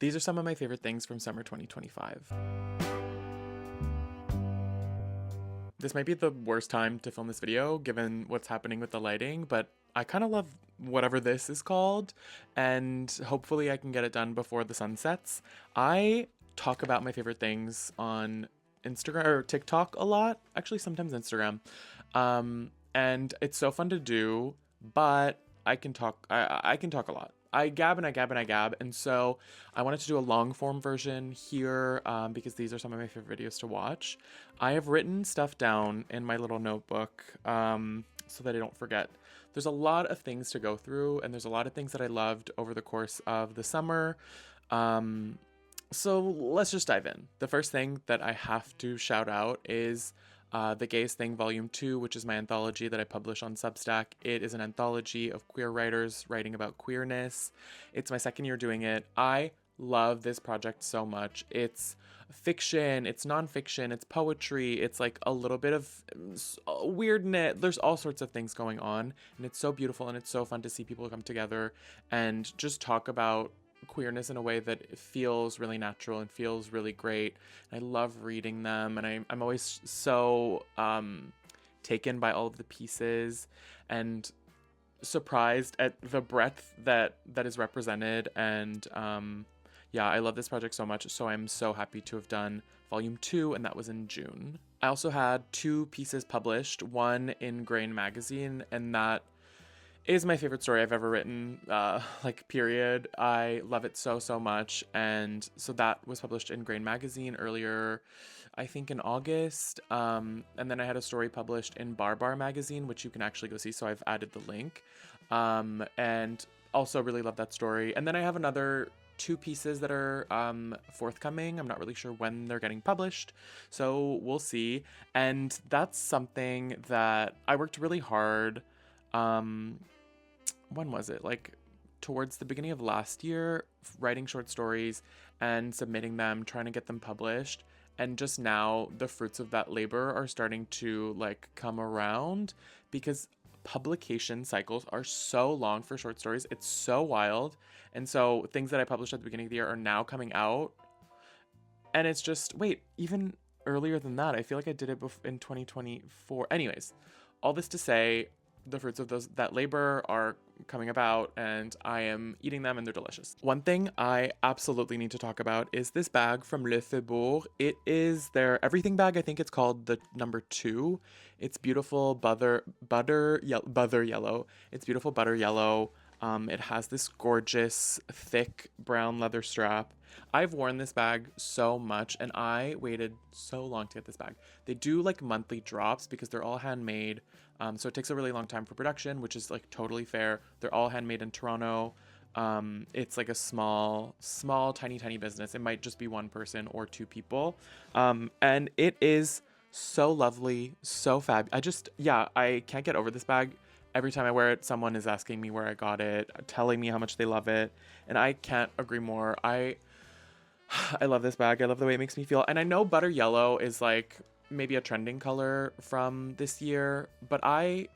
These are some of my favorite things from summer 2025. This might be the worst time to film this video given what's happening with the lighting, but I kind of love whatever this is called, and hopefully I can get it done before the sun sets. I talk about my favorite things on Instagram or TikTok a lot, actually sometimes Instagram. And it's so fun to do, but I can talk a lot. I gab and I gab and I gab, and so I wanted to do a long form version here because these are some of my favorite videos to watch. I have written stuff down in my little notebook so that I don't forget. There's a lot of things to go through, and there's a lot of things that I loved over the course of the summer. So let's just dive in. The first thing that I have to shout out is The Gayest Thing Volume 2, which is my anthology that I publish on Substack. It is an anthology of queer writers writing about queerness. It's my second year doing it. I love this project so much. It's fiction, it's nonfiction, it's poetry, it's like a little bit of weirdness. There's all sorts of things going on, and it's so beautiful, and it's so fun to see people come together and just talk about queerness in a way that feels really natural and feels really great. And I love reading them, and I'm always so taken by all of the pieces and surprised at the breadth that is represented. And yeah, I love this project so much, so I'm so happy to have done volume 2, and that was in June. I also had 2 pieces published, one in Grain magazine, and that is my favorite story I've ever written, like, period. I love it so, so much. And so that was published in Grain magazine earlier, I think in August. And then I had a story published in Bar magazine, which you can actually go see, so I've added the link. And also really love that story. And then I have another 2 pieces that are forthcoming. I'm not really sure when they're getting published, so we'll see. And that's something that I worked really hard. When was it? Like towards the beginning of last year, writing short stories and submitting them, trying to get them published. And just now the fruits of that labor are starting to like come around, because publication cycles are so long for short stories. It's so wild. And so things that I published at the beginning of the year are now coming out. And it's just, wait, even earlier than that, I feel like I did it in 2024. Anyways, all this to say, the fruits of that labor are coming about, and I am eating them, and they're delicious. One thing I absolutely need to talk about is this bag from Le Faubourg. It is their everything bag. I think it's called the number 2. It's beautiful butter yellow. It's beautiful butter yellow. It has this gorgeous thick brown leather strap. I've worn this bag so much, and I waited so long to get this bag. They do like monthly drops because they're all handmade. So it takes a really long time for production, which is like totally fair. They're all handmade in Toronto. It's like a small, tiny business. It might just be one person or 2 people. And it is so lovely, so fab. I can't get over this bag. Every time I wear it, someone is asking me where I got it, telling me how much they love it. And I can't agree more. I love this bag. I love the way it makes me feel. And I know butter yellow is like maybe a trending color from this year, but I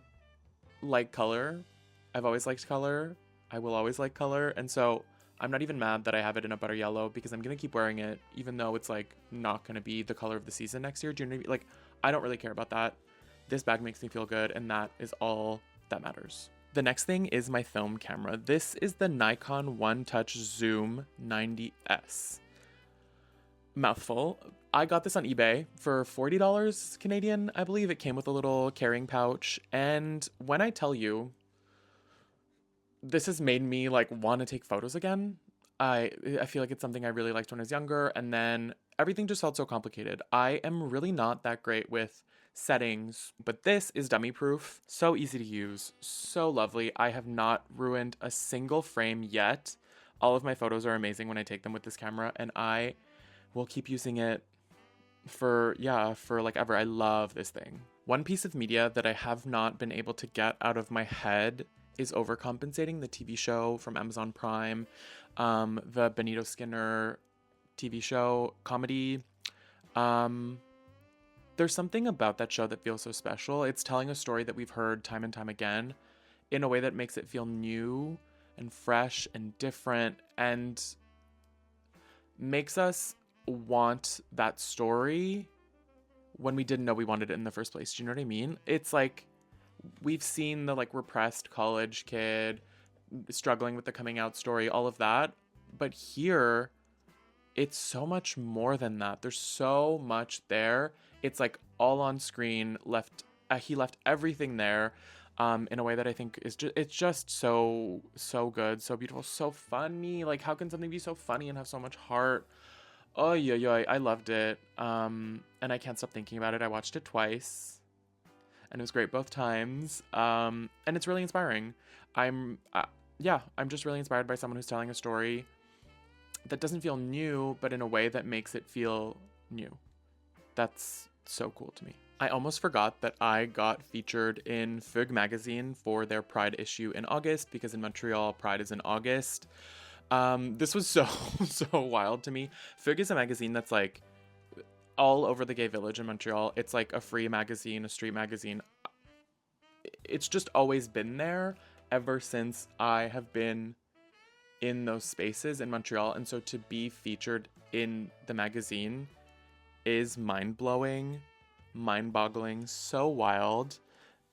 like color. I've always liked color. I will always like color. And so I'm not even mad that I have it in a butter yellow, because I'm going to keep wearing it, even though it's like not going to be the color of the season next year. Do you know what I mean? Like, I don't really care about that. This bag makes me feel good, and that is all that matters. The next thing is my film camera. This is the Nikon One Touch Zoom 90S. Mouthful. I got this on eBay for $40 Canadian, I believe. It came with a little carrying pouch, and when I tell you, this has made me like want to take photos again. I feel like it's something I really liked when I was younger, and then everything just felt so complicated. I am really not that great with settings, but this is dummy proof. So easy to use, so lovely. I have not ruined a single frame yet. All of my photos are amazing when I take them with this camera, and I will keep using it for like ever. I love this thing. One piece of media that I have not been able to get out of my head is Overcompensating, the TV show from Amazon Prime, the Benito Skinner TV show comedy. There's something about that show that feels so special. It's telling a story that we've heard time and time again in a way that makes it feel new and fresh and different. And makes us want that story when we didn't know we wanted it in the first place. Do you know what I mean? It's like we've seen the like repressed college kid struggling with the coming out story, all of that. But here, it's so much more than that. There's so much there. It's like all on screen. He left everything there, in a way that I think is just so good, so beautiful, so funny. Like, how can something be so funny and have so much heart? Oh yeah, yeah, I loved it. And I can't stop thinking about it. I watched it twice, and it was great both times. And it's really inspiring. Yeah, I'm just really inspired by someone who's telling a story that doesn't feel new, but in a way that makes it feel new. That's so cool to me. I almost forgot that I got featured in Fug magazine for their Pride issue in August, because in Montreal, Pride is in August. This was so, so wild to me. Fug is a magazine that's like all over the gay village in Montreal. It's like a free magazine, a street magazine. It's just always been there ever since I have been in those spaces in Montreal. And so to be featured in the magazine is mind-blowing, mind-boggling, so wild,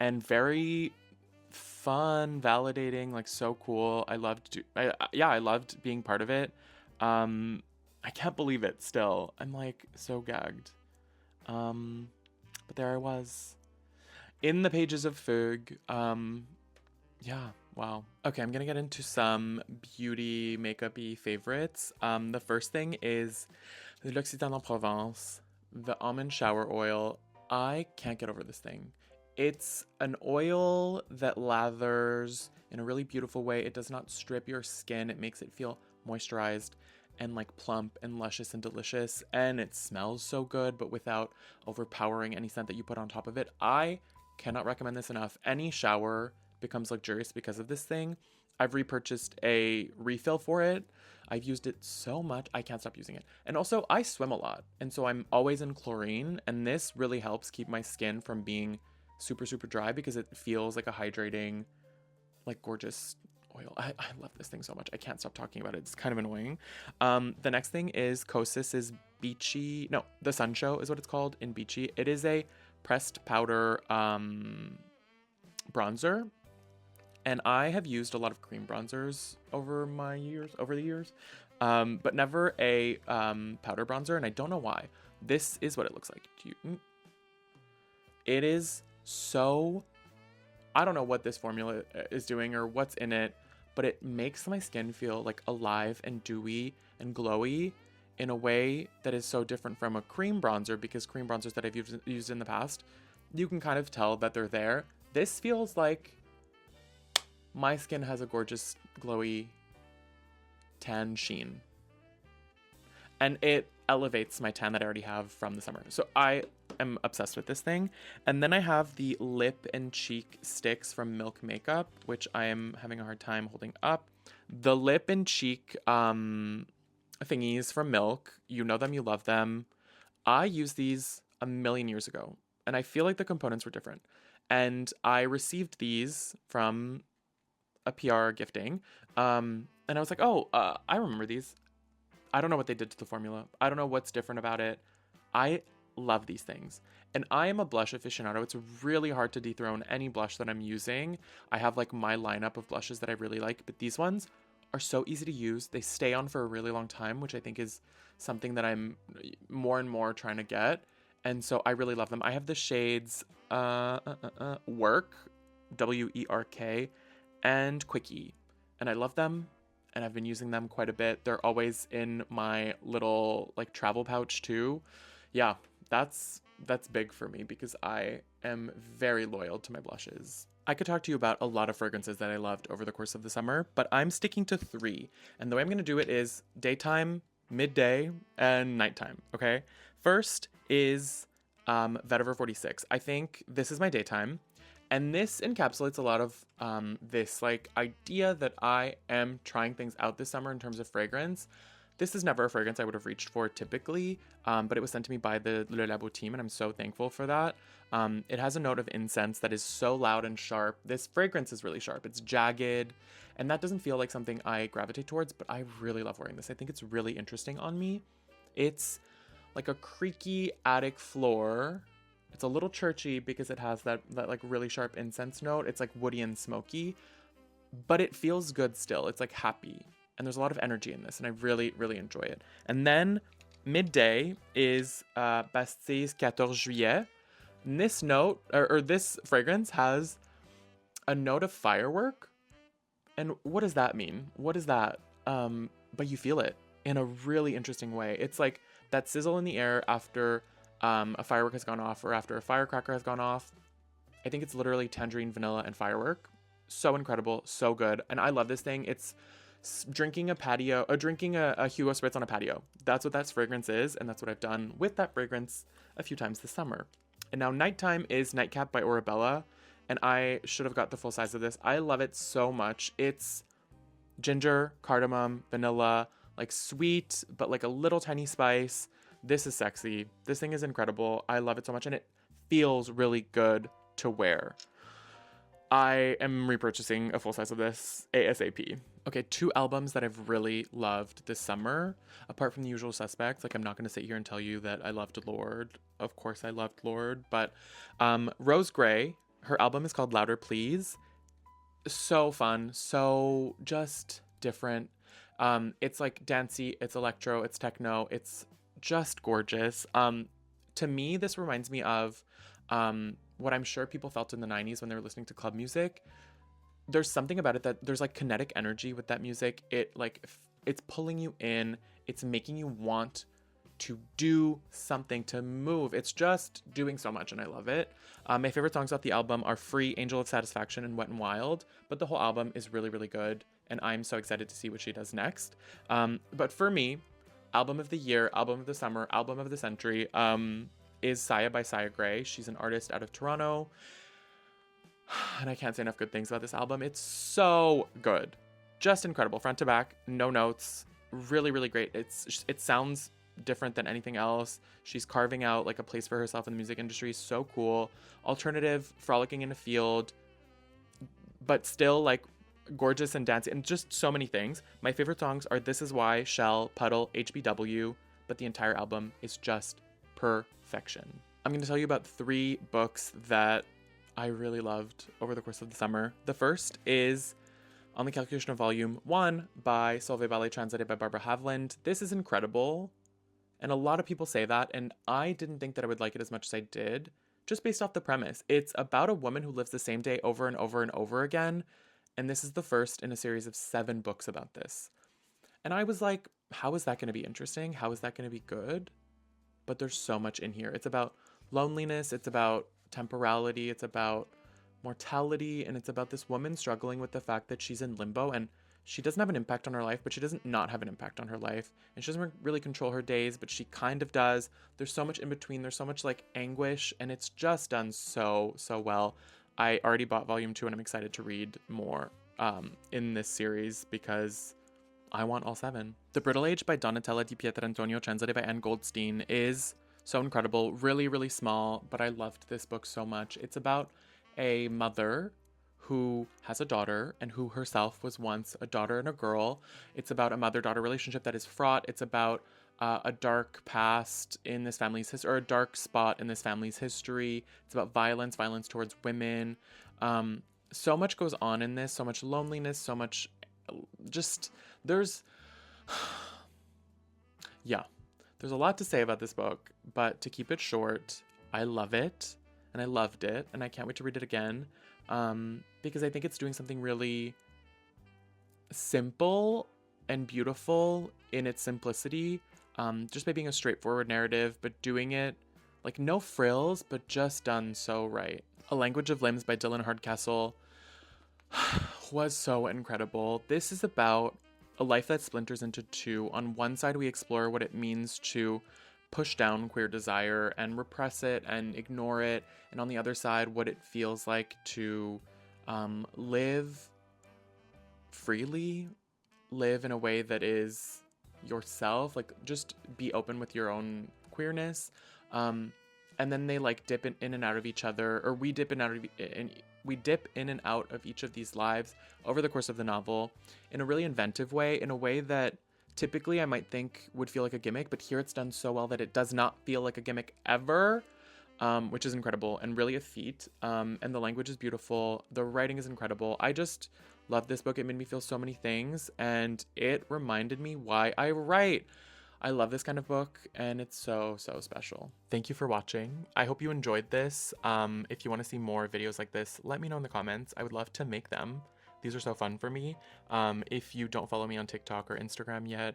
and very fun, validating, like so cool. I loved being part of it. I can't believe it still. I'm like so gagged. But there I was in the pages of Fug. Yeah, wow. Okay, I'm gonna get into some beauty makeup-y favorites. The first thing is L'Occitane en Provence, the almond shower oil. I can't get over this thing. It's an oil that lathers in a really beautiful way. It does not strip your skin. It makes it feel moisturized and like plump and luscious and delicious. And it smells so good, but without overpowering any scent that you put on top of it. I cannot recommend this enough. Any shower becomes luxurious because of this thing. I've repurchased a refill for it. I've used it so much, I can't stop using it. And also, I swim a lot, and so I'm always in chlorine, and this really helps keep my skin from being super, super dry because it feels like a hydrating, like gorgeous oil. I love this thing so much. I can't stop talking about it. It's kind of annoying. The next thing is Kosis's Beachy. No, the Sun Show is what it's called in Beachy. It is a pressed powder bronzer. And I have used a lot of cream bronzers over the years, but never a powder bronzer, and I don't know why. This is what it looks like. It is so, I don't know what this formula is doing or what's in it, but it makes my skin feel like alive and dewy and glowy in a way that is so different from a cream bronzer, because cream bronzers that I've used in the past, you can kind of tell that they're there. This feels like my skin has a gorgeous, glowy, tan sheen. And it elevates my tan that I already have from the summer. So I am obsessed with this thing. And then I have the lip and cheek sticks from Milk Makeup, which I am having a hard time holding up. The lip and cheek thingies from Milk, you know them, you love them. I used these a million years ago, and I feel like the components were different. And I received these from a PR gifting, and I was like, oh, I remember these. I don't know what they did to the formula. I don't know what's different about it. I love these things, and I am a blush aficionado. It's really hard to dethrone any blush that I'm using. I have like my lineup of blushes that I really like, but these ones are so easy to use. They stay on for a really long time, which I think is something that I'm more and more trying to get, and so I really love them. I have the shades Work, WERK, and Quickie, and I love them, and I've been using them quite a bit. They're always in my little like travel pouch too. Yeah, that's big for me because I am very loyal to my blushes. I could talk to you about a lot of fragrances that I loved over the course of the summer, but I'm sticking to 3, and the way I'm going to do it is daytime, midday, and nighttime. Okay, first is Vetiver 46. I think this is my daytime. And this encapsulates a lot of this like idea that I am trying things out this summer in terms of fragrance. This is never a fragrance I would have reached for typically, but it was sent to me by the Le Labo team, and I'm so thankful for that. It has a note of incense that is so loud and sharp. This fragrance is really sharp. It's jagged, And that doesn't feel like something I gravitate towards, but I really love wearing this. I think it's really interesting on me. It's like a creaky attic floor. It's a little churchy because it has that like really sharp incense note. It's like woody and smoky, but it feels good still. It's like happy. And there's a lot of energy in this, and I really, really enjoy it. And then midday is Bastille's 14 Juillet. And this note, or this fragrance has a note of firework. And what does that mean? What is that? But you feel it in a really interesting way. It's like that sizzle in the air after a firework has gone off or after a firecracker has gone off. I think it's literally tangerine, vanilla, and firework. So incredible, so good. And I love this thing. It's drinking a Hugo Spritz on a patio. That's what that fragrance is, and that's what I've done with that fragrance a few times this summer. And now nighttime is Nightcap by Orabella, and I should have got the full size of this. I love it so much. It's ginger, cardamom, vanilla, like sweet, but like a little tiny spice. This is sexy. This thing is incredible. I love it so much, and it feels really good to wear. I am repurchasing a full size of this ASAP. Okay, 2 albums that I've really loved this summer, apart from The Usual Suspects. Like, I'm not going to sit here and tell you that I loved Lorde. Of course I loved Lorde, but Rose Gray, her album is called Louder Please. So fun, so just different. It's like dancey, it's electro, it's techno, it's just gorgeous. To me, this reminds me of what I'm sure people felt in the 90s when they were listening to club music. There's something about it that there's like kinetic energy with that music. It like it's pulling you in, it's making you want to do something, to move. It's just doing so much, and I love it. My favorite songs off the album are Free, Angel of Satisfaction, and Wet and Wild, but the whole album is really, really good, and I'm so excited to see what she does next. But for me, album of the year, album of the summer, album of the century is Saya by Saya Gray. She's an artist out of Toronto, and I can't say enough good things about this album. It's so good. Just incredible. Front to back, no notes. Really, really great. It sounds different than anything else. She's carving out like a place for herself in the music industry. So cool. Alternative, frolicking in a field, but still like gorgeous and dancing, and just so many things. My favorite songs are This Is Why, Shell, Puddle, HBW, but the entire album is just perfection. I'm going to tell you about 3 books that I really loved over the course of the summer. The first is On the Calculation of Volume 1 by Solveig Ballet, translated by Barbara Havland. This is incredible, and a lot of people say that, and I didn't think that I would like it as much as I did, just based off the premise. It's about a woman who lives the same day over and over and over again, and this is the first in a series of 7 books about this. And I was like, how is that going to be interesting? How is that going to be good? But there's so much in here. It's about loneliness, it's about temporality, it's about mortality, and it's about this woman struggling with the fact that she's in limbo, and she doesn't have an impact on her life, but she doesn't not have an impact on her life, and she doesn't really control her days, but she kind of does. There's so much in between. There's so much like anguish, and it's just done so well. I already bought volume 2, and I'm excited to read more in this series because I want all 7. The Brittle Age by Donatella Di Pietrantonio, translated by Anne Goldstein, is so incredible. Really, really small, but I loved this book so much. It's about a mother who has a daughter and who herself was once a daughter and a girl. It's about a mother-daughter relationship that is fraught. It's about a dark past in this family's history, or a dark spot in this family's history. It's about violence towards women. So much goes on in this, so much loneliness, so much just, there's a lot to say about this book, but to keep it short, I love it, and I loved it, and I can't wait to read it again, because I think it's doing something really simple and beautiful in its simplicity, just by being a straightforward narrative, but doing it like no frills, but just done so right. A Language of Limbs by Dylan Hardcastle was so incredible. This is about a life that splinters into 2. On one side, we explore what it means to push down queer desire and repress it and ignore it. And on the other side, what it feels like to live freely, live in a way that is yourself, like just be open with your own queerness. And then they like dip in and out of each other, or we dip in and out of we dip in and out of each of these lives over the course of the novel in a really inventive way, in a way that typically I might think would feel like a gimmick, but here it's done so well that it does not feel like a gimmick ever, which is incredible and really a feat. And the language is beautiful. The writing is incredible. I just love this book. It made me feel so many things, and it reminded me why I write. I love this kind of book, and it's so, so special. Thank you for watching. I hope you enjoyed this. If you want to see more videos like this, let me know in the comments. I would love to make them. These are so fun for me. If you don't follow me on TikTok or Instagram yet,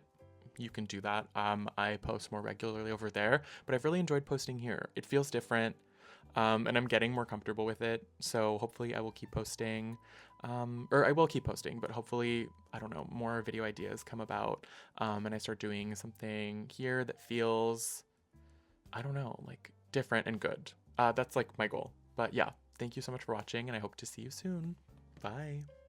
you can do that. I post more regularly over there, but I've really enjoyed posting here. It feels different, and I'm getting more comfortable with it. So hopefully I will keep posting, or I will keep posting, but hopefully, I don't know, more video ideas come about, and I start doing something here that feels, I don't know, like different and good. That's like my goal. But yeah, thank you so much for watching, and I hope to see you soon. Bye.